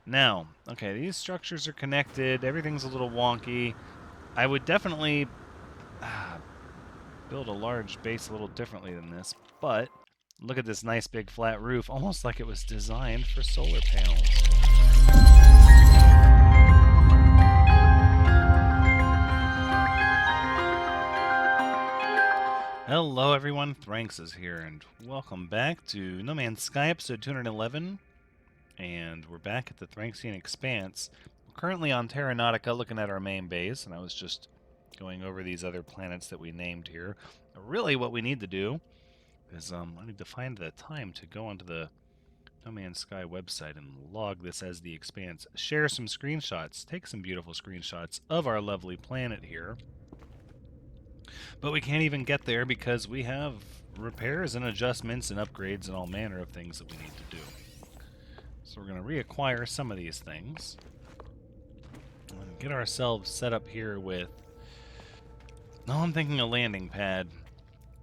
Now, okay, these structures are connected. Everything's a little wonky. I would definitely build a large base a little differently than this, but look at this nice big flat roof, almost like it was designed for solar panels. Hello everyone, Thranxes here, and welcome back to No Man's Sky episode 211, and we're back at the Thranxian Expanse. We're currently on Terra Nautica looking at our main base, and I was just going over these other planets that we named here. Really what we need to do is I need to find the time to go onto the No Man's Sky website and log this as the Expanse. Share some screenshots, take some beautiful screenshots of our lovely planet here. But we can't even get there because we have repairs and adjustments and upgrades and all manner of things that we need to do. So we're going to reacquire some of these things. And get ourselves set up here with... No, I'm thinking a landing pad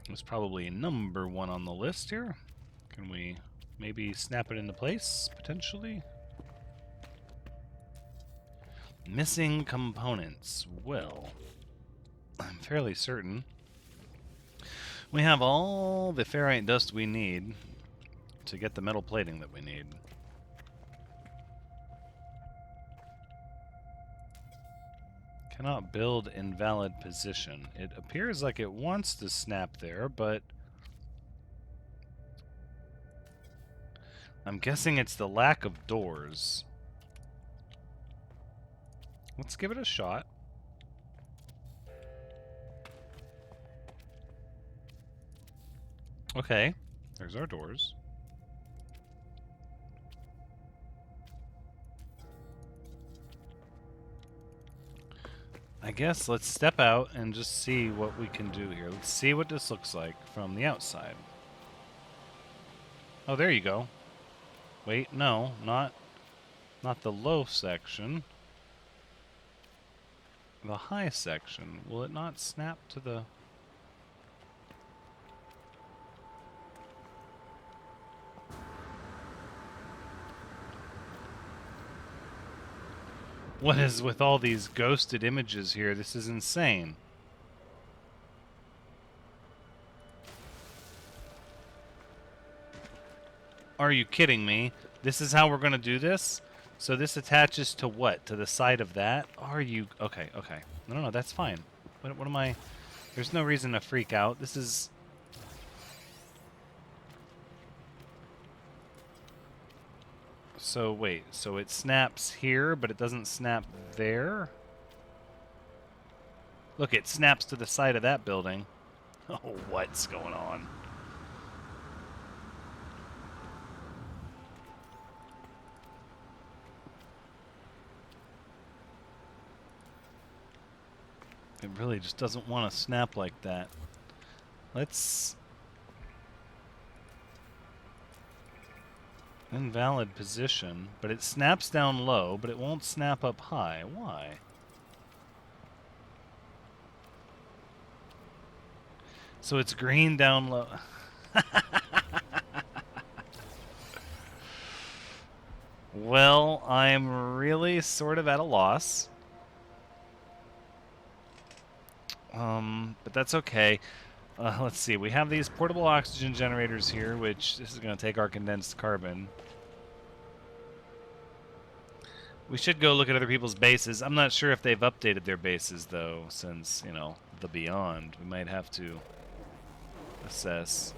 is probably number one on the list here. Can we maybe snap it into place, potentially? Missing components. Well, I'm fairly certain we have all the ferrite dust we need to get the metal plating that we need. Cannot build invalid position. It appears like it wants to snap there, but I'm guessing it's the lack of doors. Let's give it a shot. Okay, there's our doors. I guess let's step out and just see what we can do here. Let's see what this looks like from the outside. Oh, there you go. Wait, no, not the low section. The high section. Will it not snap to the... What is with all these ghosted images here? This is insane. Are you kidding me? This is how we're going to do this? So this attaches to what? To the side of that? Are you... Okay, okay. No, that's fine. What am I... There's no reason to freak out. This is... So, wait. So it snaps here, but it doesn't snap there? Look, it snaps to the side of that building. Oh, what's going on? It really just doesn't want to snap like that. Let's... Invalid position, but it snaps down low, but it won't snap up high. Why? So it's green down low. Well, I'm really sort of at a loss. But that's okay. Let's see. We have these portable oxygen generators here, which this is going to take our condensed carbon. We should go look at other people's bases. I'm not sure if they've updated their bases, though, since, you know, the Beyond. We might have to assess.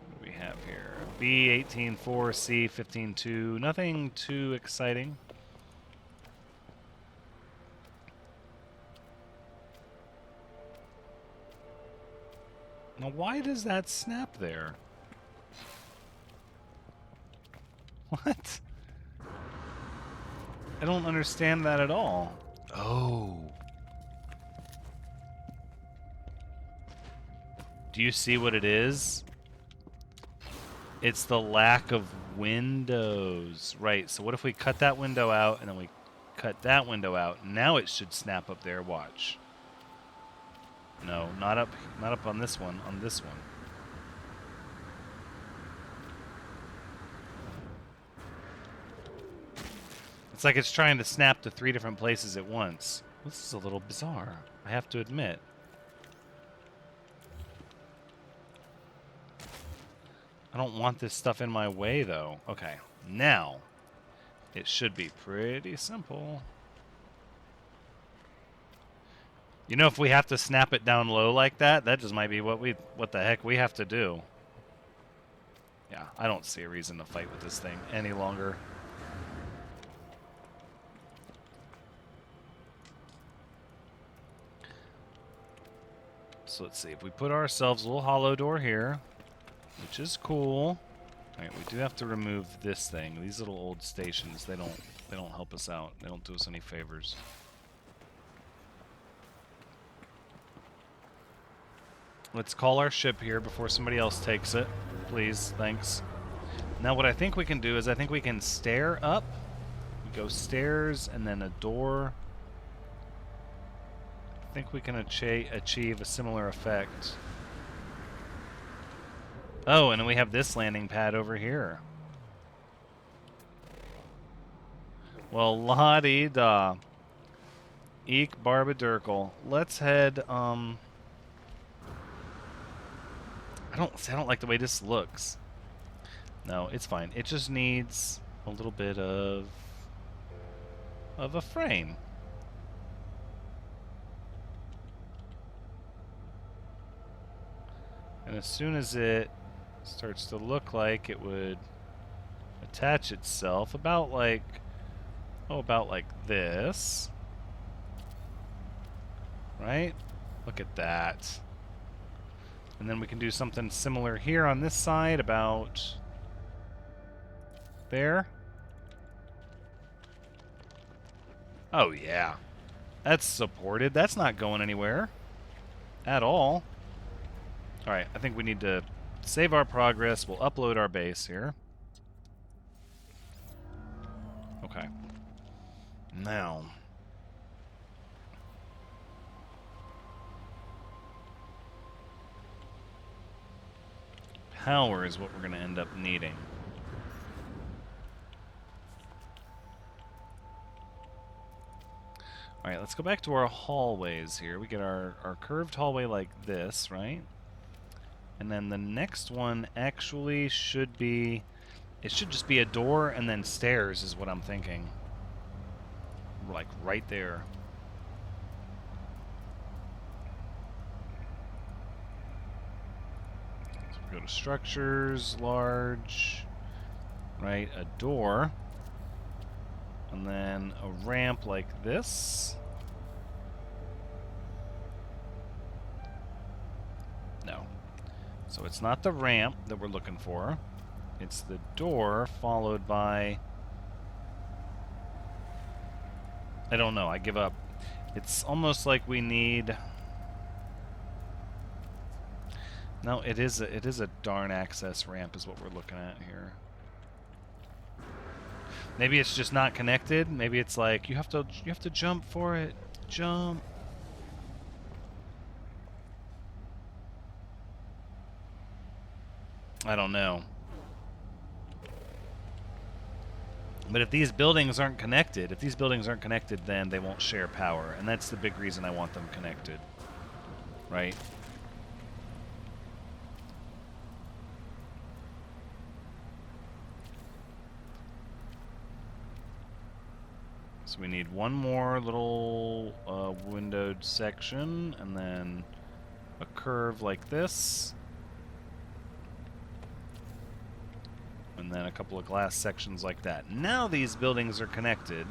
What do we have here? B18.4, C15.2. Nothing too exciting. Now, why does that snap there? What? I don't understand that at all. Oh. Do you see what it is? It's the lack of windows. Right, so what if we cut that window out and then we cut that window out? Now it should snap up there, watch. No, not up on this one, on this one. It's like it's trying to snap to 3 different places at once. This is a little bizarre, I have to admit. I don't want this stuff in my way, though. Okay, now it should be pretty simple. You know, if we have to snap it down low like that, that just might be what the heck we have to do. Yeah, I don't see a reason to fight with this thing any longer. So let's see, if we put ourselves a little hollow door here, which is cool. Alright, we do have to remove this thing. These little old stations, they don't help us out. They don't do us any favors. Let's call our ship here before somebody else takes it. Please, thanks. Now what I think we can do is I think we can stair up. We go stairs and then a door. I think we can achieve a similar effect. Oh, and then we have this landing pad over here. Well, la-dee-da. Eek Barbadurkle. Let's head, I don't like the way this looks. No, it's fine. It just needs a little bit of a frame. And as soon as it starts to look like it would attach itself, about like this. Right? Look at that. And then we can do something similar here on this side, about there. Oh yeah. That's supported. That's not going anywhere at all. Alright, I think we need to save our progress. We'll upload our base here. Okay. Now, power is what we're going to end up needing. Alright, let's go back to our hallways here. We get our curved hallway like this, right? And then the next one actually should be... It should just be a door and then stairs is what I'm thinking. Like right there. So we go to structures, large, right, a door, and then a ramp like this. No. So it's not the ramp that we're looking for. It's the door followed by... I don't know. I give up. It's almost like we need... No, it is a darn access ramp is what we're looking at here. Maybe it's just not connected. Maybe it's like you have to jump for it. Jump. I don't know. But if these buildings aren't connected, then they won't share power, and that's the big reason I want them connected. Right? So we need one more little windowed section, and then a curve like this. And then a couple of glass sections like that. Now these buildings are connected.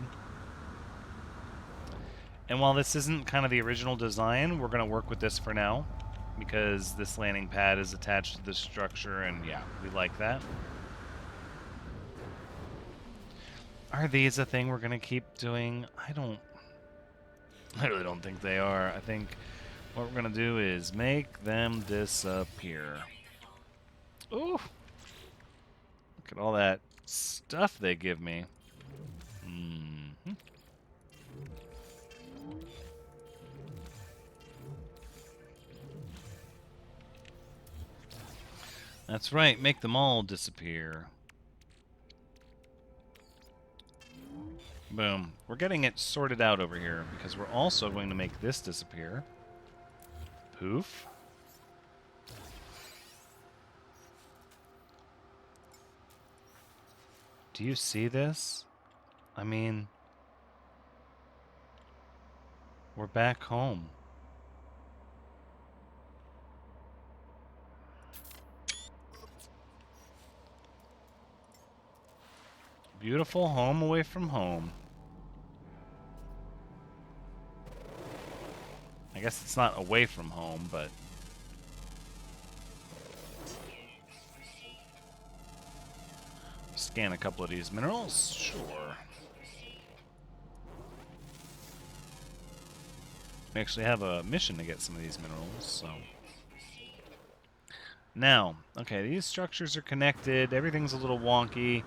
And while this isn't kind of the original design, we're going to work with this for now, because this landing pad is attached to this structure, and yeah, we like that. Are these a thing we're going to keep doing? I really don't think they are. I think what we're going to do is make them disappear. Ooh! Look at all that stuff they give me. Mm-hmm. That's right, make them all disappear. Boom. We're getting it sorted out over here because we're also going to make this disappear. Poof. Do you see this? I mean, we're back home. Beautiful home away from home. I guess it's not away from home, but... Scan a couple of these minerals? Sure. We actually have a mission to get some of these minerals, so... Now, okay, these structures are connected. Everything's a little wonky.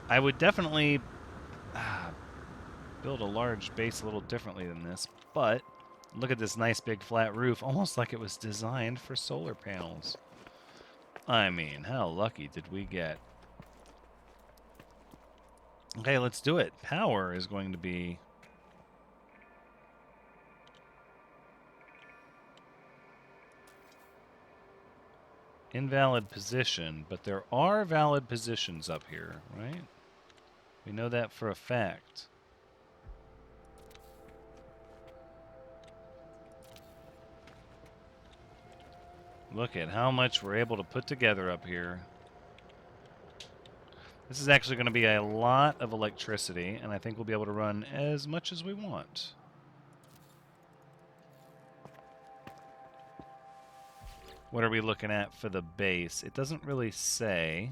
I would definitely build a large base a little differently than this, but look at this nice big flat roof, almost like it was designed for solar panels. I mean, how lucky did we get? Okay, let's do it. Power is going to be... invalid position, but there are valid positions up here, right? We know that for a fact. Look at how much we're able to put together up here. This is actually going to be a lot of electricity, and I think we'll be able to run as much as we want. What are we looking at for the base? It doesn't really say.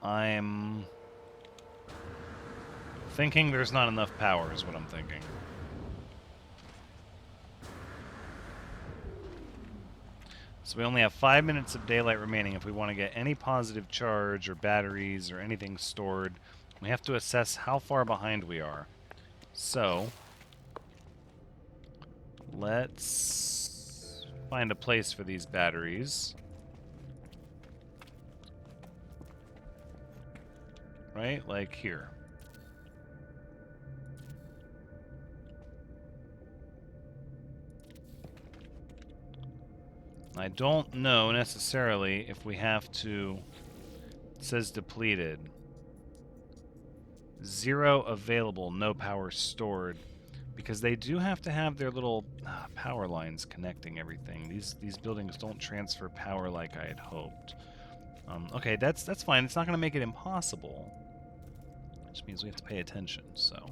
I'm thinking there's not enough power is what I'm thinking. So we only have 5 minutes of daylight remaining. If we want to get any positive charge or batteries or anything stored, we have to assess how far behind we are. So, let's find a place for these batteries. Right? Like here. I don't know necessarily if we have to... It says depleted. 0 available, no power stored. Because they do have to have their little power lines connecting everything. These buildings don't transfer power like I had hoped. Okay, that's fine. It's not going to make it impossible. Which means we have to pay attention, so...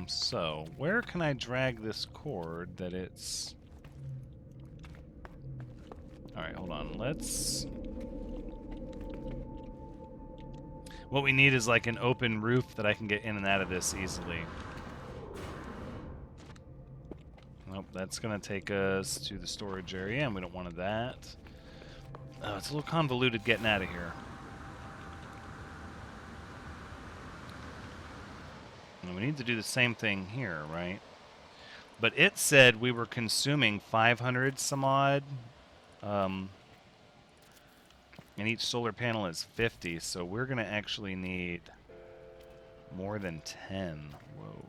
So, where can I drag this cord that it's... Alright, hold on. Let's... What we need is like an open roof that I can get in and out of this easily. Nope, that's going to take us to the storage area, and we don't want that. Oh, it's a little convoluted getting out of here. And we need to do the same thing here, right? But it said we were consuming 500 some odd. And each solar panel is 50, so we're going to actually need more than 10. Whoa.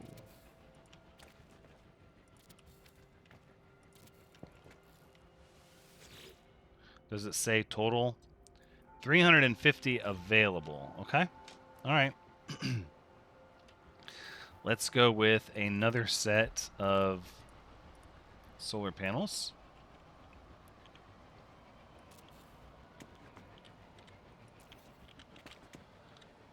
Does it say total? 350 available. Okay. All right. Let's go with another set of solar panels.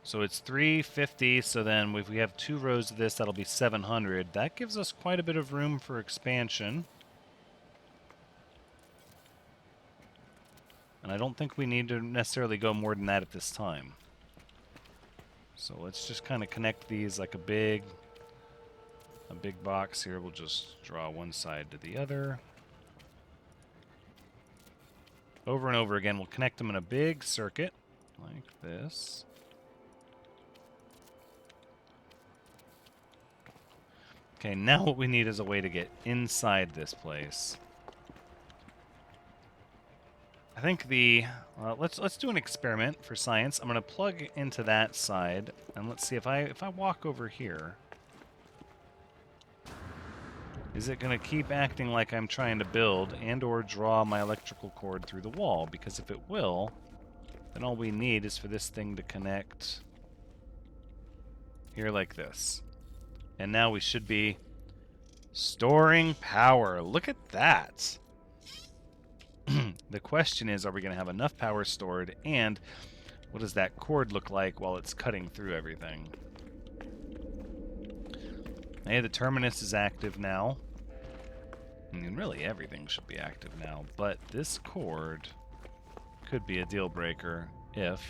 So it's 350, so then if we have 2 rows of this, that'll be 700. That gives us quite a bit of room for expansion. And I don't think we need to necessarily go more than that at this time. So let's just kind of connect these like a big box here. We'll just draw one side to the other. Over and over again, we'll connect them in a big circuit, like this. Okay, now what we need is a way to get inside this place. I think let's do an experiment for science. I'm going to plug into that side, and let's see if I walk over here. Is it going to keep acting like I'm trying to build and or draw my electrical cord through the wall? Because if it will, then all we need is for this thing to connect here like this. And now we should be storing power. Look at that. The question is, are we going to have enough power stored, and what does that cord look like while it's cutting through everything? Hey, the terminus is active now. I mean, really, everything should be active now, but this cord could be a deal breaker if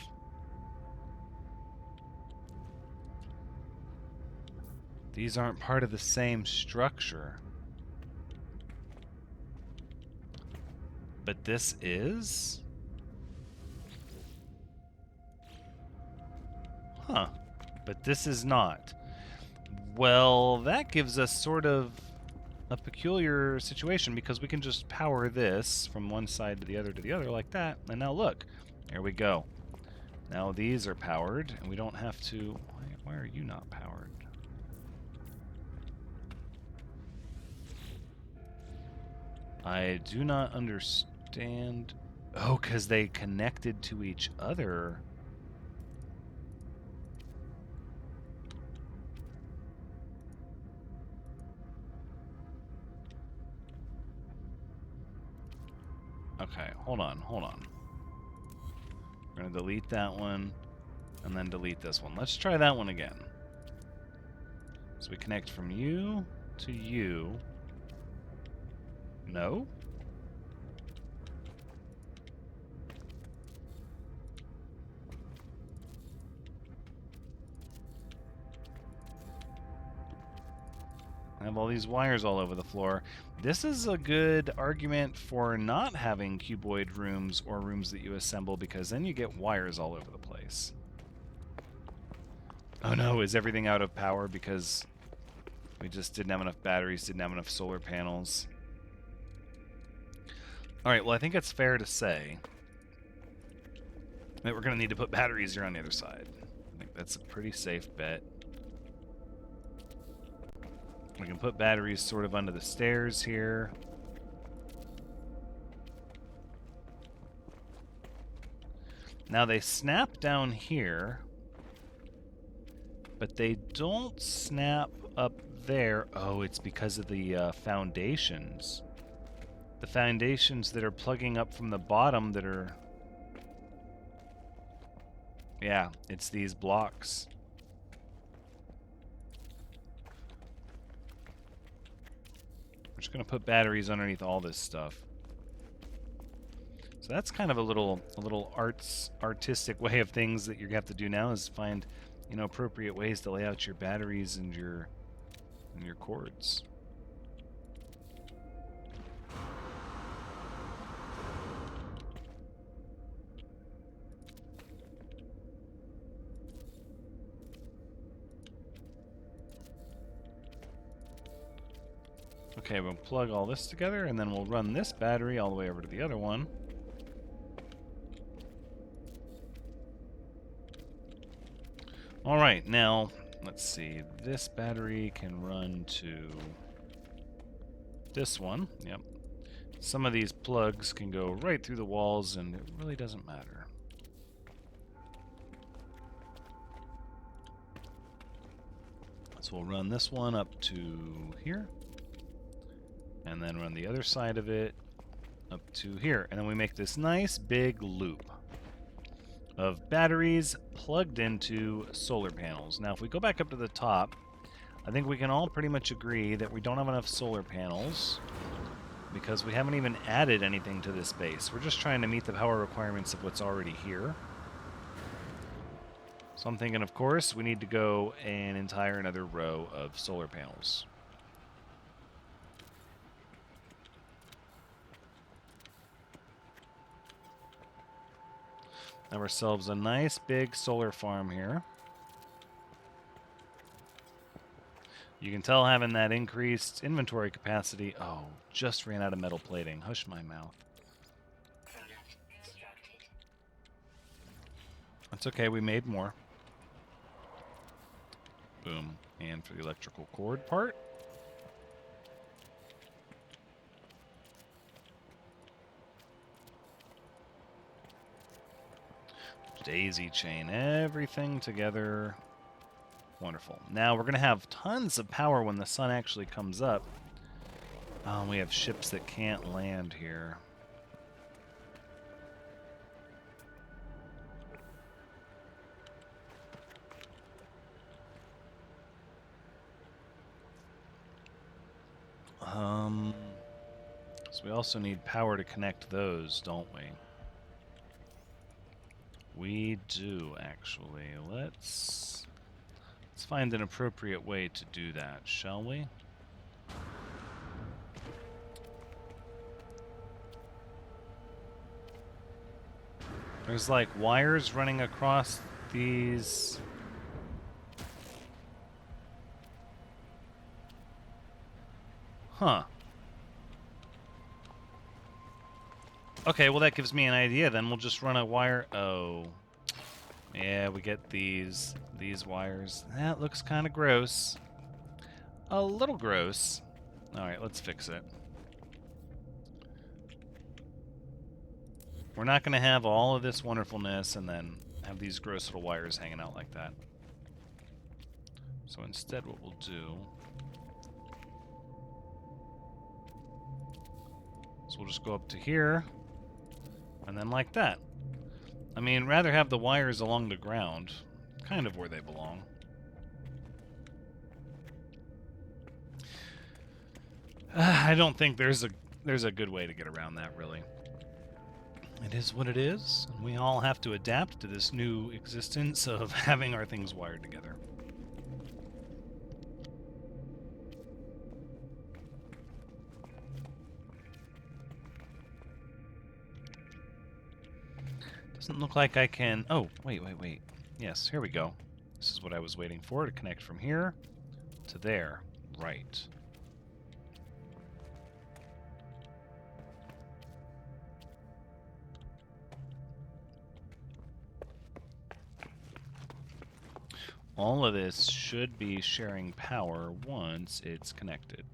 these aren't part of the same structure. But this is? Huh. But this is not. Well, that gives us sort of a peculiar situation, because we can just power this from one side to the other like that. And now look, there we go. Now these are powered, and we don't have to... Why are you not powered? I do not understand. Oh, because they connected to each other. Okay, hold on. We're going to delete that one, and then delete this one. Let's try that one again. So we connect from you to you. No? I have all these wires all over the floor. This is a good argument for not having cuboid rooms or rooms that you assemble, because then you get wires all over the place. Oh no, is everything out of power because we just didn't have enough batteries, didn't have enough solar panels? Alright, well, I think it's fair to say that we're going to need to put batteries here on the other side. I think that's a pretty safe bet. We can put batteries sort of under the stairs here. Now they snap down here, but they don't snap up there. Oh, it's because of the foundations. The foundations that are plugging up from the bottom that are... Yeah, it's these blocks. We're just going to put batteries underneath all this stuff. So that's kind of a little artistic way of things that you're going to have to do now, is find, you know, appropriate ways to lay out your batteries and your cords. Okay, we'll plug all this together, and then we'll run this battery all the way over to the other one. Alright, now, let's see. This battery can run to this one. Yep. Some of these plugs can go right through the walls, and it really doesn't matter. So we'll run this one up to here, and then run the other side of it up to here. And then we make this nice big loop of batteries plugged into solar panels. Now, if we go back up to the top, I think we can all pretty much agree that we don't have enough solar panels because we haven't even added anything to this base. We're just trying to meet the power requirements of what's already here. So I'm thinking, of course, we need to go an entire another row of solar panels. Have ourselves a nice big solar farm here. You can tell having that increased inventory capacity... Oh, just ran out of metal plating. Hush my mouth. That's okay, we made more. Boom. And for the electrical cord part. Daisy chain everything together. Wonderful. Now we're going to have tons of power when the sun actually comes up. We have ships that can't land here. So we also need power to connect those, don't we? We do, actually. Let's find an appropriate way to do that, shall we? There's like wires running across these. Huh. Okay, well that gives me an idea then. We'll just run a wire. Oh. Yeah, we get these wires. That looks kind of gross. A little gross. Alright, let's fix it. We're not going to have all of this wonderfulness and then have these gross little wires hanging out like that. So instead what we'll do is we'll just go up to here and then like that. I mean, rather have the wires along the ground, kind of where they belong. I don't think there's a good way to get around that, really. It is what it is, and we all have to adapt to this new existence of having our things wired together. Doesn't look like I can... Oh, wait. Yes, here we go. This is what I was waiting for, to connect from here to there. Right. All of this should be sharing power once it's connected.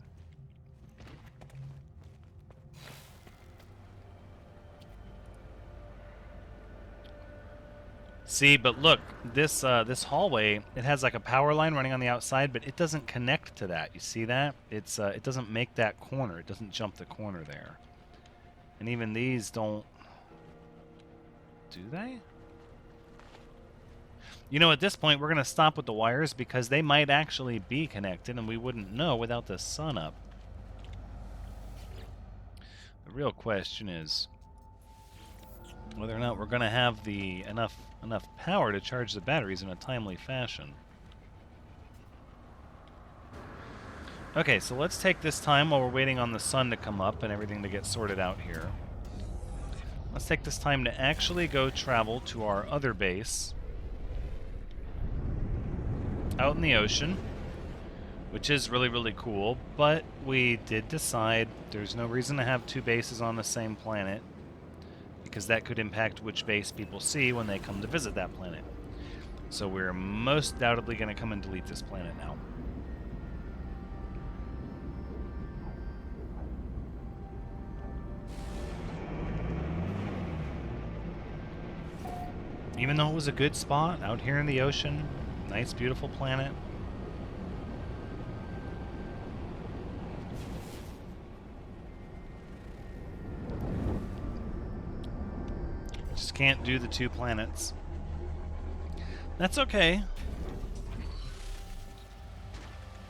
See, but look, this hallway, it has like a power line running on the outside, but it doesn't connect to that. You see that? It doesn't make that corner. It doesn't jump the corner there. And even these don't... Do they? You know, at this point, we're going to stop with the wires because they might actually be connected, and we wouldn't know without the sun up. The real question is whether or not we're going to have the enough power to charge the batteries in a timely fashion. Okay, so let's take this time while we're waiting on the sun to come up and everything to get sorted out here. Let's take this time to actually go travel to our other base out in the ocean, which is really, really cool, but we did decide there's no reason to have two bases on the same planet, because that could impact which base people see when they come to visit that planet. So we're most undoubtedly going to come and delete this planet now. Even though it was a good spot out here in the ocean, nice, beautiful planet. Just can't do the two planets. That's okay.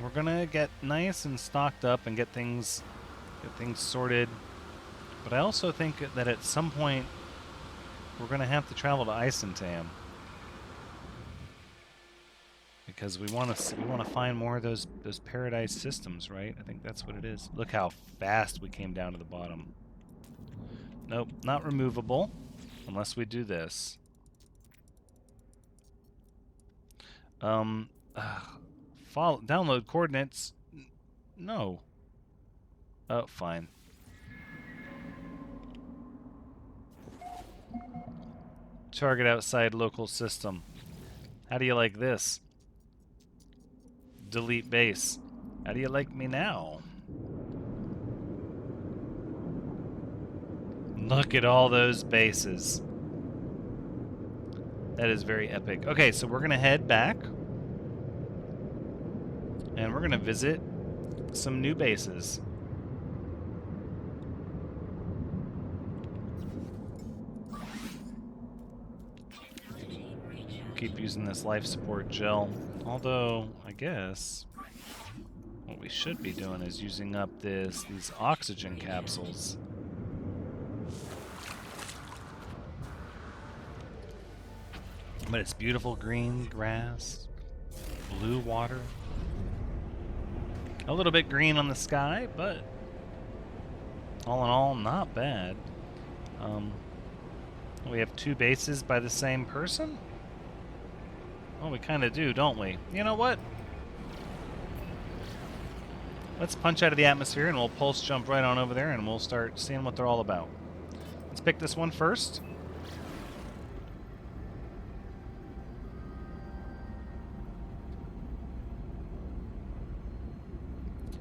We're gonna get nice and stocked up and get things sorted. But I also think that at some point we're gonna have to travel to Isentam, because we want to find more of those paradise systems, right? I think that's what it is. Look how fast we came down to the bottom. Nope, not removable unless we do this. Um, follow, download coordinates. No. Oh, fine. Target outside local system. How do you like this? Delete base. How do you like me now? Look at all those bases. That is very epic. Okay, so we're going to head back. And we're going to visit some new bases. Keep using this life support gel. Although, I guess what we should be doing is using up these oxygen capsules. But it's beautiful green grass, blue water. A little bit green on the sky, but all in all, not bad. We have two bases by the same person? Well, we kind of do, don't we? You know what? Let's punch out of the atmosphere and we'll pulse jump right on over there and we'll start seeing what they're all about. Let's pick this one first.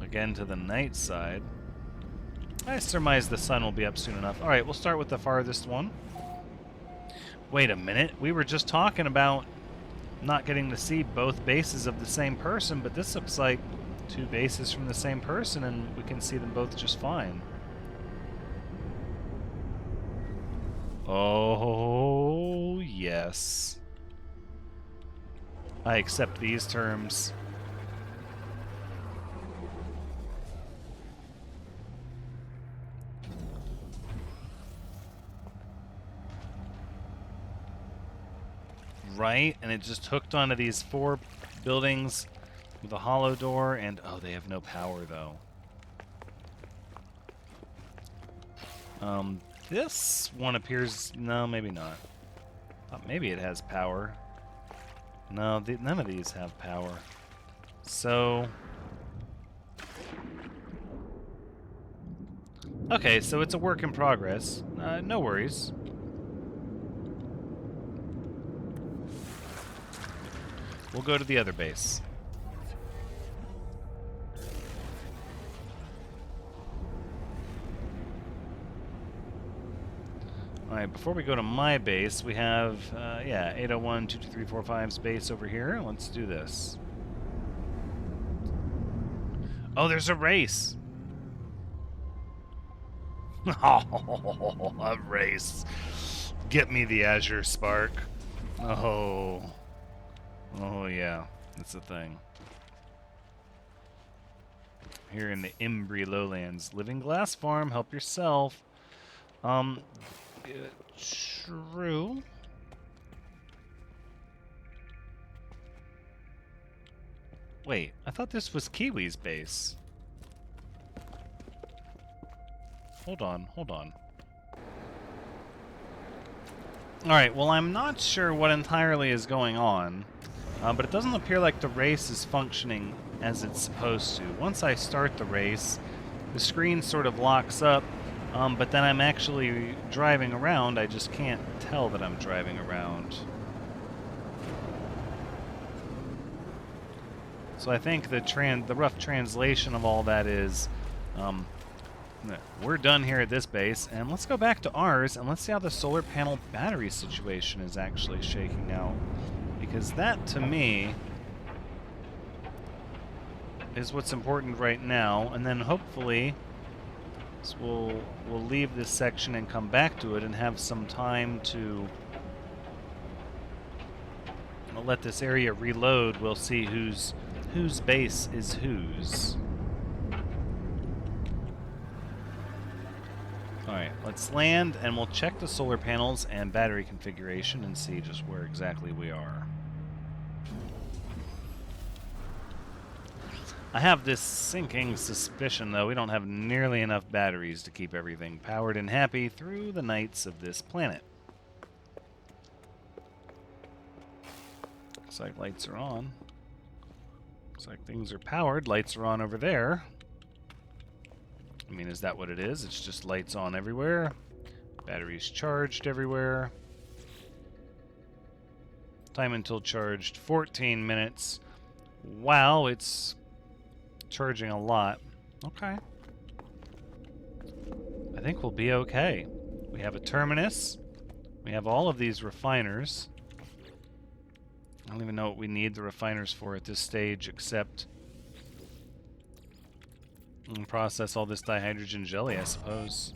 Again to the night side. I surmise the sun will be up soon enough. Alright, we'll start with the farthest one. Wait a minute. We were just talking about not getting to see both bases of the same person, but this looks like two bases from the same person and we can see them both just fine. Oh, yes. I accept these terms. Right, and it just hooked onto these 4 buildings with a hollow door, and oh, they have no power though. This one appears, no, maybe not. Maybe it has power. No, none of these have power. So, okay, so it's a work in progress. No worries. We'll go to the other base. Alright, before we go to my base, we have, yeah, 801, 22345's base over here. Let's do this. Oh, there's a race! Oh, a race. Get me the Azure Spark. Oh. Oh, yeah. That's the thing. Here in the Imbri Lowlands. Living Glass Farm, help yourself. True. Wait, I thought this was Kiwi's base. Hold on, hold on. Alright, well, I'm not sure what entirely is going on, but it doesn't appear like the race is functioning as it's supposed to. Once I start the race, the screen sort of locks up, but then I'm actually driving around. I just can't tell that I'm driving around. So I think the rough translation of all that is, we're done here at this base, and let's go back to ours, and let's see how the solar panel battery situation is actually shaking out. Because that, to me, is what's important right now, and then hopefully we'll leave this section and come back to it and have some time to let this area reload. We'll see whose base is whose. Alright, let's land and we'll check the solar panels and battery configuration and see just where exactly we are. I have this sinking suspicion, though, we don't have nearly enough batteries to keep everything powered and happy through the nights of this planet. Looks like lights are on. Looks like things are powered. Lights are on over there. I mean, is that what it is? It's just lights on everywhere. Batteries charged everywhere. Time until charged, 14 minutes. Wow, it's charging a lot. Okay. I think we'll be okay. We have a terminus. We have all of these refiners. I don't even know what we need the refiners for at this stage, except process all this dihydrogen jelly, I suppose.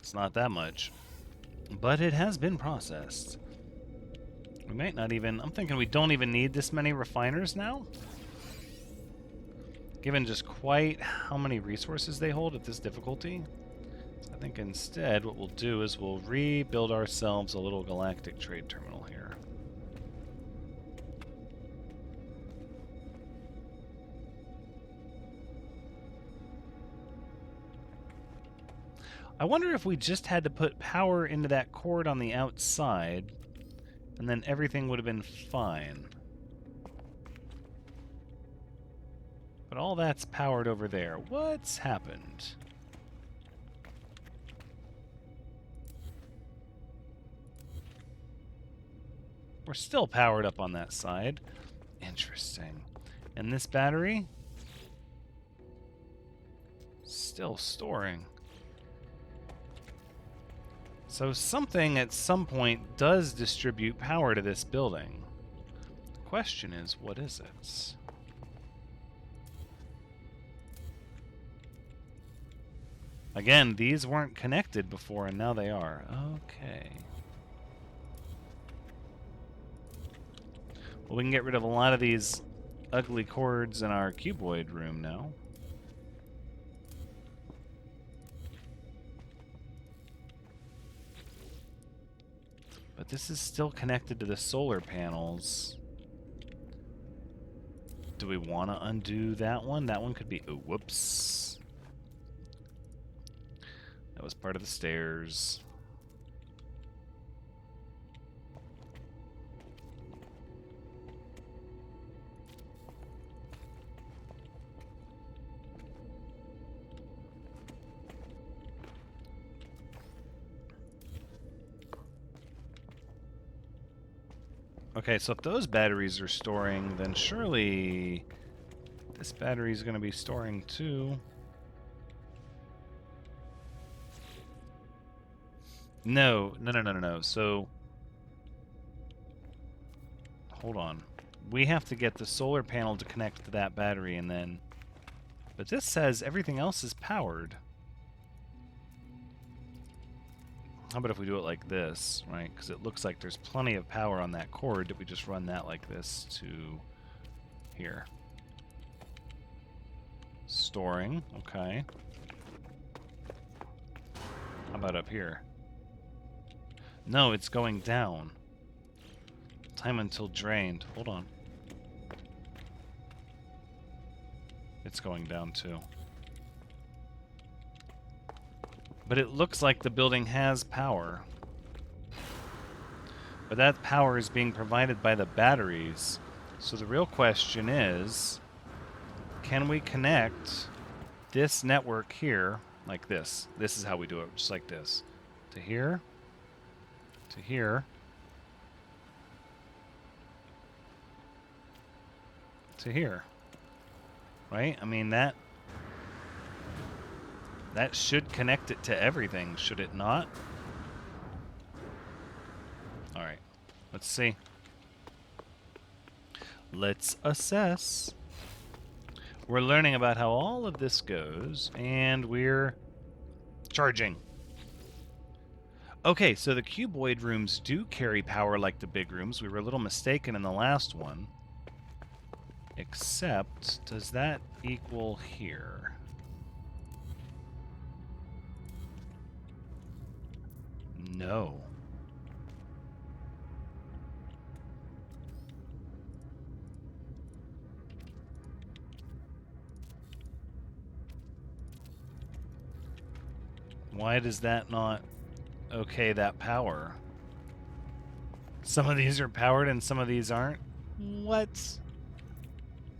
It's not that much. But it has been processed. We might not even... I'm thinking we don't even need this many refiners now? Given just quite how many resources they hold at this difficulty. I think instead what we'll do is we'll rebuild ourselves a little galactic trade terminal here. I wonder if we just had to put power into that cord on the outside, and then everything would have been fine. But all that's powered over there. What's happened? We're still powered up on that side. Interesting. And this battery? Still storing. So something at some point does distribute power to this building. The question is, what is it? Again, these weren't connected before, and now they are. Okay. Well, we can get rid of a lot of these ugly cords in our cuboid room now. But this is still connected to the solar panels. Do we want to undo that one? That one could be... Oh, whoops. That was part of the stairs. Okay, so if those batteries are storing, then surely this battery is going to be storing too. No. So, hold on. We have to get the solar panel to connect to that battery and then... But this says everything else is powered. How about if we do it like this, right? Because it looks like there's plenty of power on that cord that we just run that like this to here. Storing, okay. How about up here? No, it's going down. Time until drained. Hold on. It's going down too. But it looks like the building has power. But that power is being provided by the batteries. So the real question is, can we connect this network here, like this? This is how we do it, just like this. To here, to here, to here. Right? I mean, that should connect it to everything, should it not? Alright, let's see. Let's assess. We're learning about how all of this goes, and we're charging. Okay, so the cuboid rooms do carry power like the big rooms. We were a little mistaken in the last one. Except, does that equal here? No. Why does that not okay that power? Some of these are powered and some of these aren't? What?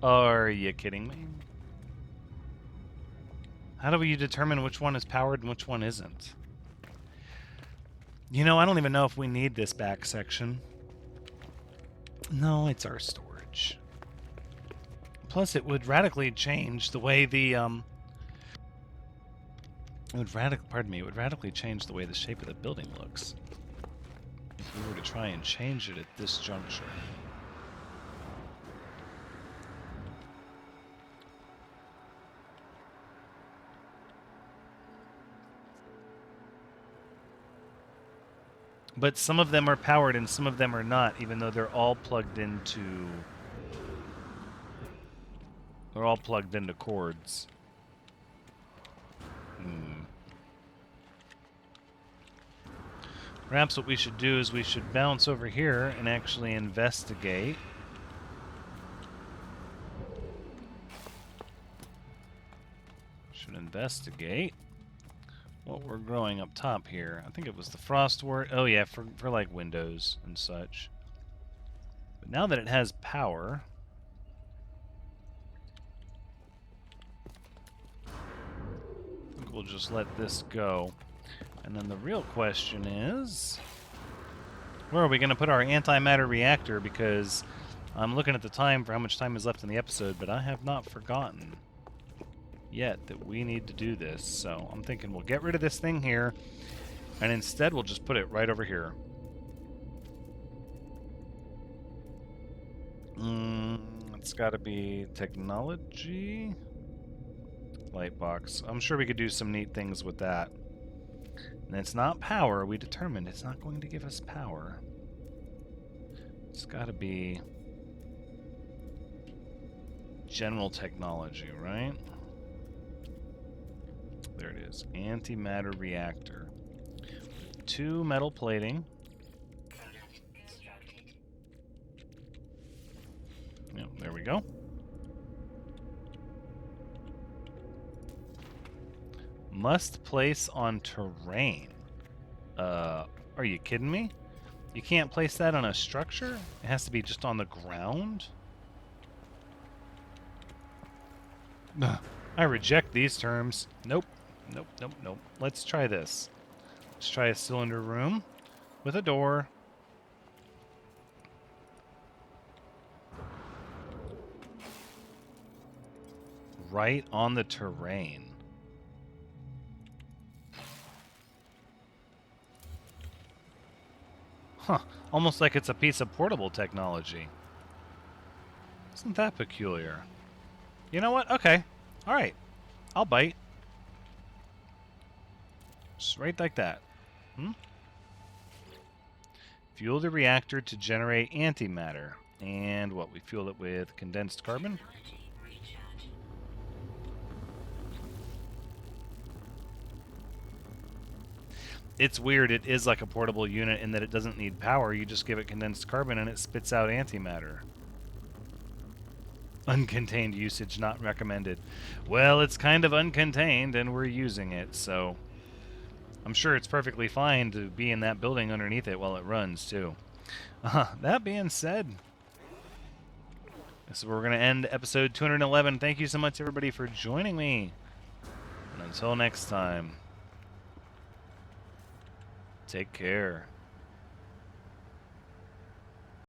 Are you kidding me? How do we determine which one is powered and which one isn't? You know, I don't even know if we need this back section. No, it's our storage. Plus, it would radically change the way the, it would radically change the way the shape of the building looks if we were to try and change it at this juncture. But some of them are powered and some of them are not, even though they're all plugged into... They're all plugged into cords. Perhaps what we should do is we should bounce over here and actually investigate. Should investigate what we're growing up top here. I think it was the frostwort. Oh yeah, for like windows and such. But now that it has power, I think we'll just let this go. And then the real question is, where are we going to put our antimatter reactor? Because I'm looking at the time for how much time is left in the episode, but I have not forgotten yet that we need to do this. So I'm thinking we'll get rid of this thing here, and instead we'll just put it right over here. It's got to be technology. Light box. I'm sure we could do some neat things with that. And it's not power. We determined it's not going to give us power. It's got to be general technology, right? There it is. Antimatter reactor. 2 metal plating. Yep, there we go. Must place on terrain. Are you kidding me? You can't place that on a structure? It has to be just on the ground? I reject these terms. Nope. Nope, nope, nope. Let's try this. Let's try a cylinder room with a door. Right on the terrain. Huh. Almost like it's a piece of portable technology. Isn't that peculiar? You know what? Okay. Alright. I'll bite. Just right like that. Fuel the reactor to generate antimatter. And what? We fuel it with condensed carbon? It's weird. It is like a portable unit in that it doesn't need power. You just give it condensed carbon and it spits out antimatter. Uncontained usage not recommended. Well, it's kind of uncontained and we're using it, so I'm sure it's perfectly fine to be in that building underneath it while it runs, too. That being said, this is where we're going to end episode 211. Thank you so much, everybody, for joining me. And until next time, take care.